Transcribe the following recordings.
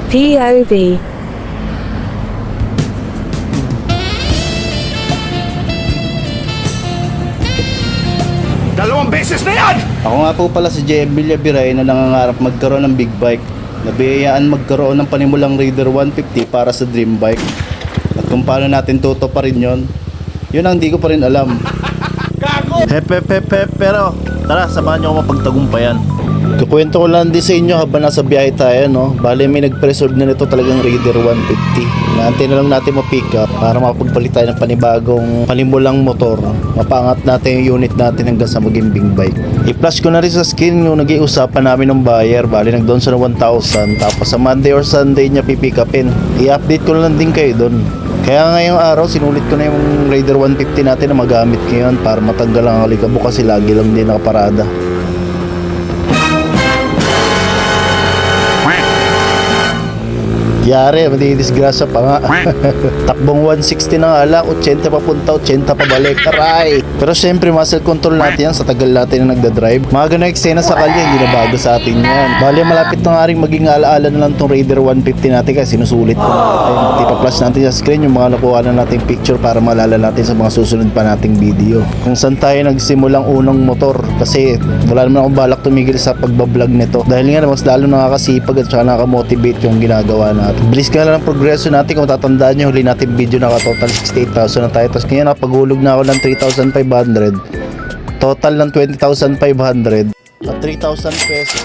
POV. Dalawang beses na yan! Ako nga po pala si JM Villabiray na nangangarap magkaroon ng big bike. Nabiyayaan magkaroon ng panimulang Raider 150 para sa dream bike. At kung paano natin tutuparin yon, yun ang hindi ko pa rin alam. Pero tara, samahan nyo ako mapagtagumpayan. Kukwento ko lang din sa inyo habang nasa biyahe tayo, no? Bale may nag-preserve na nito talagang Raider 150. Naantay na lang natin ma-pick up para makapagpalit tayo ng panibagong panimulang motor. Mapaangat natin yung unit natin hanggang sa maging big bike. I-flash ko na rin sa screen yung nag-iusapan namin ng buyer. Bale nag-down sa 1,000. Tapos sa Monday or Sunday niya pipick upin. I-update ko na lang din kayo doon. Kaya ngayong araw sinulit ko na yung Raider 150 natin na magamit ngayon para matanggal ang alikabok kasi lagi lang din nakaparada. Yari, madidisgrasya pa nga. Takbong 160 na nga lang, 80 papunta, 80 pabalik. Aray! Pero syempre, muscle control natin yan sa tagal natin na nagdadrive. Mga ganang eksena sa kalye, hindi na bago sa atin yan. Bale, malapit na nga rin maging alaala na lang tong Raider 150 natin kasi sinusulit pa natin. Ipa-flash natin sa screen yung mga nakuha na nating picture para malala natin sa mga susunod pa nating video. Kung saan tayo nagsimulang unang motor kasi wala naman akong balak tumigil sa pagbablog nito. Dahil nga mas lalo nakakasipag at saka nakamotivate yung ginagawa natin. Bilis ka na lang progreso natin. Kung tatandaan nyo, huli natin video naka-total 68,000 na tayo. Tapos ngayon nakapaghulog na ako ng 3,500. Total ng 20,500 at 3,000 pesos.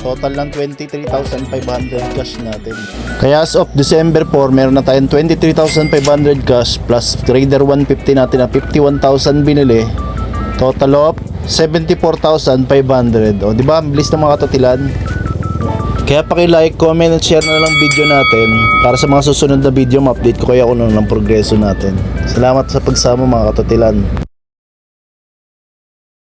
Total ng 23,500 cash natin. Kaya as of December 4, meron na tayong 23,500 cash plus Raider 150 natin na 51,000 binili. Total of 74,500. O, di ba? Ang bilis ng mga katotilan. Kaya paki-like, comment, at share na lang video natin para sa mga susunod na video ma-update ko kaya kung ano ng progreso natin. Salamat sa pagsama mga katotilan.